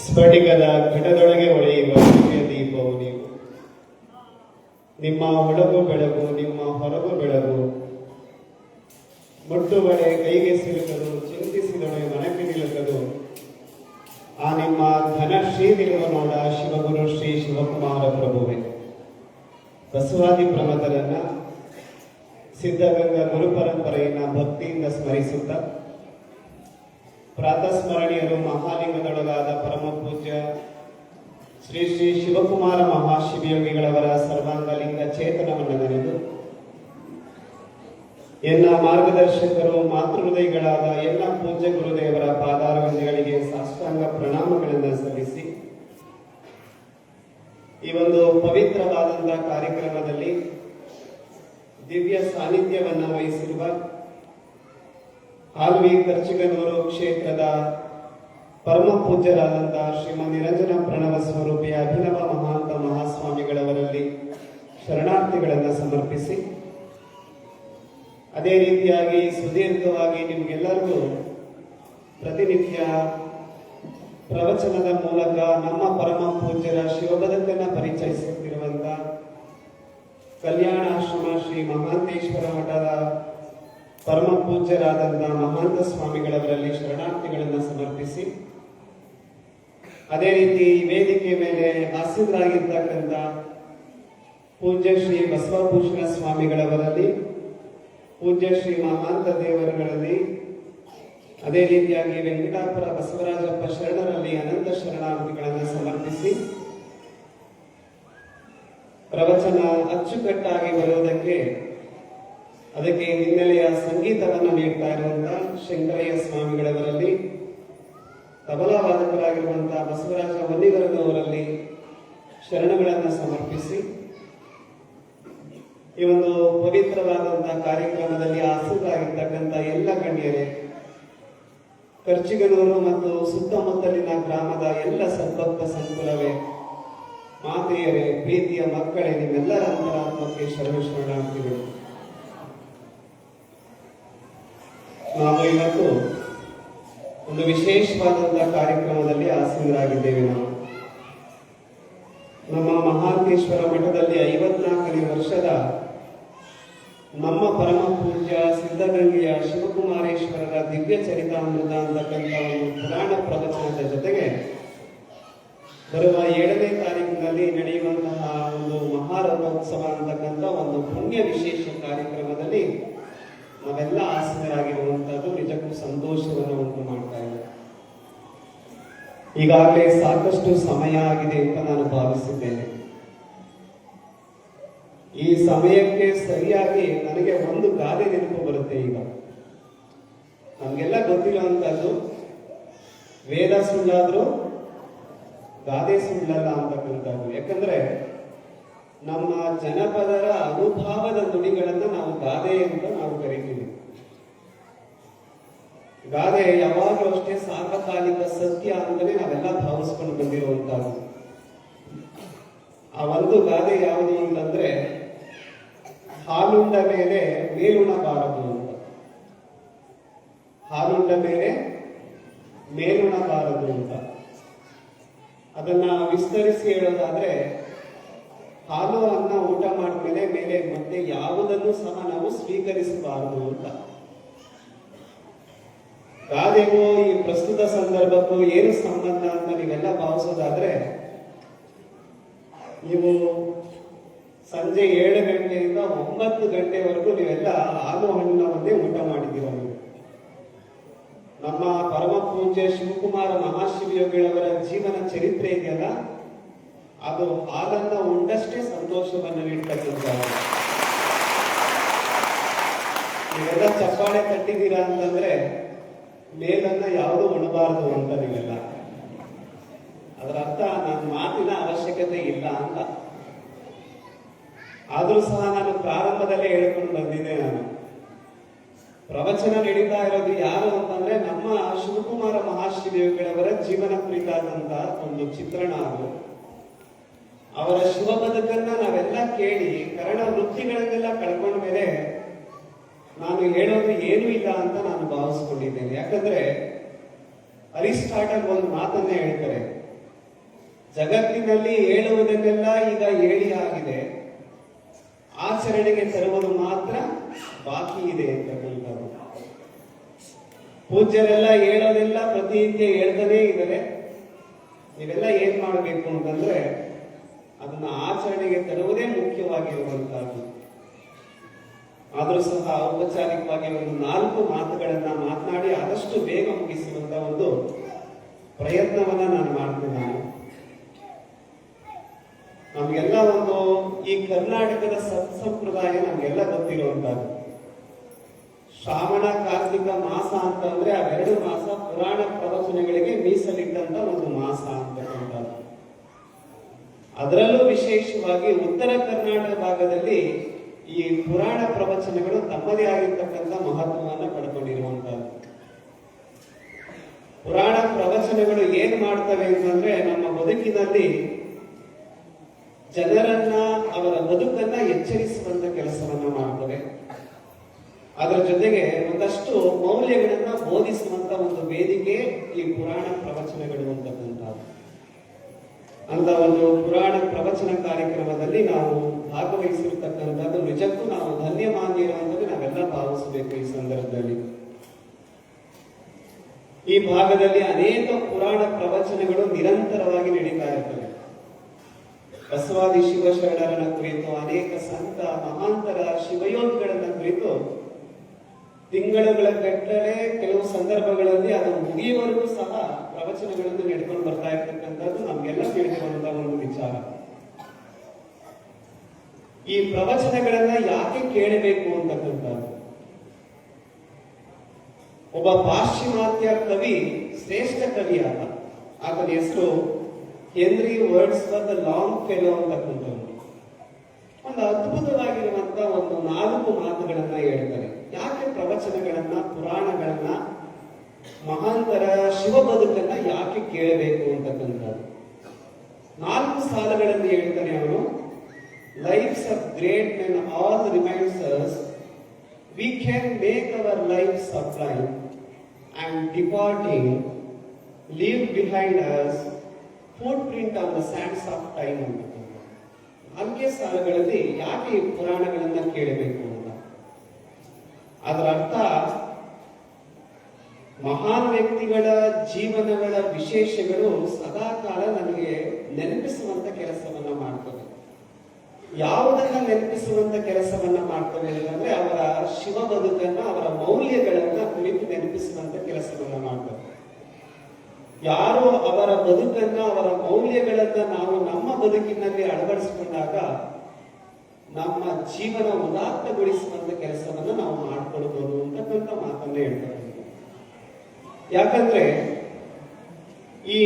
ಸ್ಫಟಿಕದ ಘಟದೊಳಗೆ ಹೊಳೆಯುವ ದಿವ್ಯ ದೀಪವು ನೀವು. ನಿಮ್ಮ ಒಳಗು ಬೆಳಗು, ನಿಮ್ಮ ಹೊರಗು ಬೆಳಗು. ಮುಟ್ಟುವಳೆ ಕೈಗೆ ಸಿಲುಕದು, ಚಿಂತಿಸಿದೊಡೆ ಮನಕ್ಕೆ ನಿಲುಕದು. ಆ ನಿಮ್ಮ ಘನಶ್ರೀ ನಿಲುವ ನೋಡ ಶಿವಗುರು ಶ್ರೀ ಶಿವಕುಮಾರ ಪ್ರಭುವೆ. ಬಸವಾದಿ ಪ್ರಮದರನ್ನ ಸಿದ್ಧಗಂಗಾ ಗುರು ಪರಂಪರೆಯನ್ನ ಭಕ್ತಿಯಿಂದ ಸ್ಮರಿಸುತ್ತ ಪ್ರಾತಸ್ಮರಣೀಯರು ಮಹಾಲಿಂಗದೊಳಗಾದ ಪರಮ ಪೂಜ್ಯ ಶ್ರೀ ಶ್ರೀ ಶಿವಕುಮಾರ ಮಹಾಶಿವಯೋಗಿಗಳವರ ಸರ್ವಾಂಗಲಿಂಗ ಚೇತನವನ್ನು ನೆನೆದು ಎಲ್ಲ ಮಾರ್ಗದರ್ಶಕರು ಮಾತೃಹೃದಯಗಳಾದ ಎಲ್ಲ ಪೂಜ್ಯ ಗುರುದೇವರ ಪಾದಾರವಿಂದಗಳಿಗೆ ಸಾಷ್ಟಾಂಗ ಪ್ರಣಾಮಗಳನ್ನು ಸಲ್ಲಿಸಿ ಈ ಒಂದು ಪವಿತ್ರವಾದಂತಹ ಕಾರ್ಯಕ್ರಮದಲ್ಲಿ ದಿವ್ಯ ಸಾನ್ನಿಧ್ಯವನ್ನು ವಹಿಸಿರುವ ಆಲ್ವಿ ಕರ್ಚಿಗನೂರು ಕ್ಷೇತ್ರದ ಪರಮ ಪೂಜ್ಯರಾದಂತಹ ಶ್ರೀಮನ್ ನಿರಂಜನ ಪ್ರಣವ ಸ್ವರೂಪಿಯ ಅಭಿನವ ಮಹಾಂತ ಮಹಾಸ್ವಾಮಿಗಳವರಲ್ಲಿ ಶರಣಾರ್ಥಿಗಳನ್ನು ಸಮರ್ಪಿಸಿ, ಅದೇ ರೀತಿಯಾಗಿ ಸುದೀರ್ಘವಾಗಿ ನಿಮಗೆಲ್ಲರಿಗೂ ಪ್ರತಿನಿತ್ಯ ಪ್ರವಚನದ ಮೂಲಕ ನಮ್ಮ ಪರಮ ಪೂಜ್ಯರ ಶಿವಬದುಕನ್ನು ಪರಿಚಯಿಸುತ್ತಿರುವಂತ ಕಲ್ಯಾಣಾಶ್ರಮ ಶ್ರೀ ಮಹಾಂತೇಶ್ವರ ಮಠದ ಪರಮ ಪೂಜ್ಯರಾದಂತಹ ಮಹಾಂತ ಸ್ವಾಮಿಗಳವರಲ್ಲಿ ಶರಣಾರ್ಥಿಗಳನ್ನು ಸಮರ್ಪಿಸಿ, ಅದೇ ರೀತಿ ವೇದಿಕೆ ಮೇಲೆ ಆಸೀನರಾಗಿರ್ತಕ್ಕಂಥ ಪೂಜ್ಯ ಶ್ರೀ ಬಸವಭೂಷಣ ಸ್ವಾಮಿಗಳವರಲ್ಲಿ, ಪೂಜ್ಯ ಶ್ರೀ ಮಹಾಂತ ದೇವರುಗಳಲ್ಲಿ, ಅದೇ ರೀತಿಯಾಗಿ ವೆಂಕಟಾಪುರ ಬಸವರಾಜಪ್ಪ ಶರಣರಲ್ಲಿ ಅನಂತ ಶರಣಾರ್ಥಿಗಳನ್ನು ಸಮರ್ಪಿಸಿ, ಪ್ರವಚನ ಅಚ್ಚುಕಟ್ಟಾಗಿ ಬರುವುದಕ್ಕೆ ಅದಕ್ಕೆ ಹಿನ್ನೆಲೆಯ ಸಂಗೀತವನ್ನು ನೀಡ್ತಾ ಇರುವಂತಹ ಶಂಕರಯ್ಯ ಸ್ವಾಮಿಗಳವರಲ್ಲಿ, ತಬಲಾ ವಾದಕರಾಗಿರುವಂತಹ ಬಸವರಾಜ ವನ್ನಿಗರನವರಲ್ಲಿ ಶರಣಗಳನ್ನು ಸಮರ್ಪಿಸಿ, ಈ ಒಂದು ಪವಿತ್ರವಾದಂತಹ ಕಾರ್ಯಕ್ರಮದಲ್ಲಿ ಆಸೀನರಾಗಿರ್ತಕ್ಕಂಥ ಎಲ್ಲ ಗಣ್ಯರೇ, ಕರ್ಚಿಗನೂರು ಮತ್ತು ಸುತ್ತಮುತ್ತಲಿನ ಗ್ರಾಮದ ಎಲ್ಲ ಸದ್ಭಕ್ತ ಸಂಕುಲವೇ, ಮಾತೆಯರೇ, ಪ್ರೀತಿಯ ಮಕ್ಕಳೇ, ನಿಮ್ಮೆಲ್ಲರ ಅಂತರಾತ್ಮಕ್ಕೆ ಶರಣಾರ್ಥಿಗಳು. ನಾವು ಇವತ್ತು ಒಂದು ವಿಶೇಷವಾದಂತಹ ಕಾರ್ಯಕ್ರಮದಲ್ಲಿ ಆಸೀನರಾಗಿದ್ದೇವೆ. ನಮ್ಮ ಮಹಾಂತೇಶ್ವರ ಮಠದಲ್ಲಿ 54ನೇ ವರ್ಷದ ನಮ್ಮ ಪರಮ ಪೂಜ್ಯ ಸಿದ್ಧಗಂಗೆಯ ಶಿವಕುಮಾರೇಶ್ವರರ ದಿವ್ಯ ಚರಿತಾಮೃತ ಅಂತಕ್ಕಂಥ ಒಂದು ಪುರಾಣ ಪ್ರವಚನದ ಜೊತೆಗೆ ಬರುವ 7ನೇ ತಾರೀಕಿನಲ್ಲಿ ನಡೆಯುವಂತಹ ಒಂದು ಮಹಾರಥೋತ್ಸವ ಅಂತಕ್ಕಂಥ ಒಂದು ಪುಣ್ಯ ವಿಶೇಷ ಕಾರ್ಯಕ್ರಮದಲ್ಲಿ ನಾವೆಲ್ಲ ಆಸೀನರಾಗಿರುವಂತಹದ್ದು ನಿಜಕ್ಕೂ ಸಂತೋಷವನ್ನು ಉಂಟು ಮಾಡ್ತಾ ಇದೆ. ಈಗಾಗಲೇ ಸಾಕಷ್ಟು ಸಮಯ ಆಗಿದೆ ಅಂತ ನಾನು ಭಾವಿಸಿದ್ದೇನೆ. ಈ ಸಮಯಕ್ಕೆ ಸರಿಯಾಗಿ ನನಗೆ ಒಂದು ಗಾದೆ ನೆನಪು ಬರುತ್ತೆ. ಈಗ ನಮ್ಗೆಲ್ಲ ಗೊತ್ತಿರುವಂತದ್ದು ವೇದ ಸುಳ್ಳಾದ್ರೂ ಗಾದೆ ಸುಳ್ಳಲ್ಲ ಅಂತಕ್ಕಂಥದ್ದು. ಯಾಕಂದ್ರೆ ನಮ್ಮ ಜನಪದರ ಅನುಭವದ ನುಡಿಗಳನ್ನ ನಾವು ಗಾದೆ ಅಂತ ನಾವು ಕರಿತೀವಿ. ಗಾದೆ ಯಾವಾಗಲೂ ಅಷ್ಟೇ ಸಾರ್ವಕಾಲಿಕ ಸತ್ಯ ಅಂತಲೇ ನಾವೆಲ್ಲ ಭಾವಿಸ್ಕೊಂಡು ಬಂದಿರುವಂತಹದ್ದು. ಆ ಒಂದು ಗಾದೆ ಯಾವುದು ಅಂತಂದ್ರೆ, ಹಾಲುಂಡ ಮೇಲೆ ಮೇಲುಣಬಾರದು ಅಂತ. ಹಾಲುಂಡ ಮೇಲೆ ಮೇಲುಣಬಾರದು ಅಂತ. ಅದನ್ನ ವಿಸ್ತರಿಸಿ ಹೇಳೋದಾದ್ರೆ, ಹಾಲು ಅನ್ನ ಊಟ ಮಾಡಿದ್ಮೇಲೆ ಮೇಲೆ ಮತ್ತೆ ಯಾವುದನ್ನು ಸಹ ನಾವು ಸ್ವೀಕರಿಸಬಾರದು ಅಂತ. ಗಾದೆಗೂ ಈ ಪ್ರಸ್ತುತ ಸಂದರ್ಭಕ್ಕೂ ಏನು ಸಂಬಂಧ ಅಂತ ನೀವೆಲ್ಲ ಭಾವಿಸೋದಾದ್ರೆ, ನೀವು ಸಂಜೆ 7 ಗಂಟೆಯಿಂದ 9 ಗಂಟೆವರೆಗೂ ನೀವೆಲ್ಲ ಹಾಲು ಹಣ್ಣವನ್ನೇ ಊಟ ಮಾಡಿದ್ದೀರ. ನಮ್ಮ ಪರಮ ಪೂಜ್ಯ ಶಿವಕುಮಾರ ಮಹಾಶಿವಯೋಗಿಗಳವರ ಜೀವನ ಚರಿತ್ರೆ ಇದೆಯಲ್ಲ, ಅದು ಹಾಲನ್ನ ಉಂಡಷ್ಟೇ ಸಂತೋಷವನ್ನು ನೀಡ್ತಕ್ಕಂಥ. ನೀವೆಲ್ಲ ಚಪ್ಪಾಳೆ ತಟ್ಟಿದ್ದೀರಾ ಅಂತಂದ್ರೆ ಮೇಲನ್ನ ಯಾವುದು ಉಣಬಾರದು ಅಂತ ನೀವೆಲ್ಲ. ಅದರ ಅರ್ಥ ನನ್ನ ಮಾತಿನ ಅವಶ್ಯಕತೆ ಇಲ್ಲ ಅಂತ. ಆದ್ರೂ ಸಹ ನಾನು ಪ್ರಾರಂಭದಲ್ಲೇ ಹೇಳ್ಕೊಂಡು ಬಂದಿದ್ದೆ. ನಾನು ಪ್ರವಚನ ನಡೀತಾ ಇರೋದು ಯಾರು ಅಂತಂದ್ರೆ ನಮ್ಮ ಶಿವಕುಮಾರ ಮಹಾಶಿವಯೋಗಿಗಳವರ ಜೀವನ ಕುರಿತಾದಂತಹ ಒಂದು ಚಿತ್ರಣ. ಅದು ಅವರ ಶಿವ ಬದುಕನ್ನ ನಾವೆಲ್ಲ ಕೇಳಿ ಕರಣ ವೃತ್ತಿಗಳನ್ನೆಲ್ಲ ಕಳ್ಕೊಂಡ ಮೇಲೆ ನಾನು ಹೇಳೋದು ಏನೂ ಇಲ್ಲ ಅಂತ ನಾನು ಭಾವಿಸ್ಕೊಂಡಿದ್ದೇನೆ. ಯಾಕಂದ್ರೆ ಅರಿಸ್ಟಾಟಲ್ ಒಂದು ಮಾತನ್ನೇ ಹೇಳ್ತಾರೆ, ಜಗತ್ತಿನಲ್ಲಿ ಹೇಳುವುದನ್ನೆಲ್ಲ ಈಗ ಹೇಳಿ ಆಗಿದೆ, ಆಚರಣೆಗೆ ತರುವುದು ಮಾತ್ರ ಬಾಕಿ ಇದೆ ಅಂತಕ್ಕಂಥದ್ದು. ಪೂಜ್ಯರೆಲ್ಲ ಹೇಳೋದೆಲ್ಲ ಪ್ರತಿನಿತ್ಯ ಹೇಳ್ತಾನೆ ಇದ್ದಾರೆ. ನೀವೆಲ್ಲ ಏನ್ ಮಾಡಬೇಕು ಅಂತಂದ್ರೆ ಅದನ್ನ ಆಚರಣೆಗೆ ತರುವುದೇ ಮುಖ್ಯವಾಗಿರುವಂತಹದ್ದು. ಆದರೂ ಸಹ ಔಪಚಾರಿಕವಾಗಿ ಒಂದು 4 ಮಾತುಗಳನ್ನ ಮಾತನಾಡಿ ಆದಷ್ಟು ಬೇಗ ಮುಗಿಸುವಂತ ಒಂದು ಪ್ರಯತ್ನವನ್ನ ನಾನು ಮಾಡ್ತಿದ್ದೇನೆ. ನಮ್ಗೆಲ್ಲ ಒಂದು ಈ ಕರ್ನಾಟಕದ ಸಂಪ್ರದಾಯ ನಮ್ಗೆಲ್ಲ ಗೊತ್ತಿರುವಂತಹದ್ದು. ಶ್ರಾವಣ ಕಾರ್ತಿಕ ಮಾಸ ಅಂತಂದ್ರೆ ಅವೆರಡು ಮಾಸ ಪುರಾಣ ಪ್ರವಚನಗಳಿಗೆ ಮೀಸಲಿಟ್ಟಂತ ಒಂದು ಮಾಸ ಅಂತಕ್ಕಂಥದ್ದು. ಅದರಲ್ಲೂ ವಿಶೇಷವಾಗಿ ಉತ್ತರ ಕರ್ನಾಟಕ ಭಾಗದಲ್ಲಿ ಈ ಪುರಾಣ ಪ್ರವಚನಗಳು ತಮ್ಮದೇ ಆಗಿರ್ತಕ್ಕಂಥ ಮಹತ್ವವನ್ನು ಪಡ್ಕೊಂಡಿರುವಂತಹದ್ದು. ಪುರಾಣ ಪ್ರವಚನಗಳು ಏನ್ ಮಾಡ್ತವೆ ಅಂತಂದ್ರೆ ನಮ್ಮ ಬದುಕಿನಲ್ಲಿ ಜನರನ್ನ, ಅವರ ಬದುಕನ್ನ ಎಚ್ಚರಿಸುವಂತ ಕೆಲಸವನ್ನ ಮಾಡ್ತವೆ. ಅದರ ಜೊತೆಗೆ ಒಂದಷ್ಟು ಮೌಲ್ಯಗಳನ್ನ ಬೋಧಿಸುವಂತ ಒಂದು ವೇದಿಕೆ ಈ ಪುರಾಣ ಪ್ರವಚನಗಳು ಅಂತಕ್ಕಂಥದ್ದು. ಅಂತ ಒಂದು ಪುರಾಣ ಪ್ರವಚನ ಕಾರ್ಯಕ್ರಮದಲ್ಲಿ ನಾವು ಭಾಗವಹಿಸಿರ್ತಕ್ಕಂಥದ್ದು ನಿಜಕ್ಕೂ ನಾವು ಧನ್ಯವಾಗಿರುವಂಥದ್ದು ನಾವೆಲ್ಲ ಭಾವಿಸಬೇಕು. ಈ ಸಂದರ್ಭದಲ್ಲಿ ಈ ಭಾಗದಲ್ಲಿ ಅನೇಕ ಪುರಾಣ ಪ್ರವಚನಗಳು ನಿರಂತರವಾಗಿ ನಡೀತಾ ಇರ್ತವೆ. ಬಸವಾದಿ ಶಿವಶರಣರನ್ನ ಕುರಿತು, ಅನೇಕ ಸಂತ ಮಹಾಂತರ ಶಿವಯೋಗಿಗಳನ್ನ ಕುರಿತು ತಿಂಗಳುಗಳ ಗಟ್ಟಲೆ ಕೆಲವು ಸಂದರ್ಭಗಳಲ್ಲಿ ಅದು ಮುಗಿಯುವವರೆಗೂ ಸಹ ಪ್ರವಚನಗಳನ್ನು ನಡೆದುಕೊಂಡು ಬರ್ತಾ ಇರ್ತಕ್ಕಂಥದ್ದು ನಮ್ಗೆಲ್ಲ ತಿಳಿದಿರುವಂತಹ ಒಂದು ವಿಚಾರ. ಈ ಪ್ರವಚನಗಳನ್ನ ಯಾಕೆ ಕೇಳಬೇಕು ಅಂತಕ್ಕಂಥದ್ದು, ಒಬ್ಬ ಪಾಶ್ಚಿಮಾತ್ಯ ಕವಿ, ಶ್ರೇಷ್ಠ ಕವಿ ಆತನ ಹೆಸರು ಹೆನ್ರಿ ವರ್ಡ್ಸ್ವರ್ತ್ ಲಾಂಗ್ ಫೆಲೋ ಅಂತಕ್ಕಂಥದ್ದು. ಒಂದು ಅದ್ಭುತವಾಗಿರುವಂತ ಒಂದು 4 ಮಾತುಗಳನ್ನ ಹೇಳ್ತಾರೆ. ಯಾಕೆ ಪ್ರವಚನಗಳನ್ನ, ಪುರಾಣಗಳನ್ನ, ಮಹಾಂತರ ಶಿವ ಬದುಕನ್ನ ಯಾಕೆ ಕೇಳಬೇಕು ಅಂತಕ್ಕಂಥದ್ದು 4 ಸಾಲುಗಳಲ್ಲಿ ಹೇಳ್ತಾನೆ ಅವನು. Lives of great men all remind us we can make our life sublime and departing leave behind us footprint on the sands of time ಅಂತ. 4 ಸಾಲುಗಳಲ್ಲಿ ಯಾಕೆ ಈ ಪುರಾಣಗಳನ್ನ ಕೇಳಬೇಕು ಅಂತ. ಅದರ ಅರ್ಥ, ಮಹಾನ್ ವ್ಯಕ್ತಿಗಳ ಜೀವನಗಳ ವಿಶೇಷಗಳು ಸದಾಕಾಲ ನನಗೆ ನೆನಪಿಸುವಂತ ಕೆಲಸವನ್ನ ಮಾಡ್ತವೆ. ಯಾವುದನ್ನ ನೆನಪಿಸುವಂತ ಕೆಲಸವನ್ನ ಮಾಡ್ತವೆ ಅಂತಂದ್ರೆ ಅವರ ಶಿವ ಬದುಕನ್ನ, ಅವರ ಮೌಲ್ಯಗಳನ್ನ ಕುರಿತು ನೆನಪಿಸುವಂತ ಕೆಲಸವನ್ನ ಮಾಡ್ತವೆ. ಯಾರು ಅವರ ಬದುಕನ್ನ, ಅವರ ಮೌಲ್ಯಗಳನ್ನ ನಾವು ನಮ್ಮ ಬದುಕಿನಲ್ಲಿ ಅಳವಡಿಸಿಕೊಂಡಾಗ ನಮ್ಮ ಜೀವನ ಉದಾತ್ತಗೊಳಿಸುವಂತ ಕೆಲಸವನ್ನ ನಾವು ಮಾಡ್ಕೊಳ್ಬಹುದು ಅಂತಕ್ಕಂಥ ಮಾತನ್ನ ಹೇಳ್ತಾರೆ. ಯಾಕಂದ್ರೆ ಈ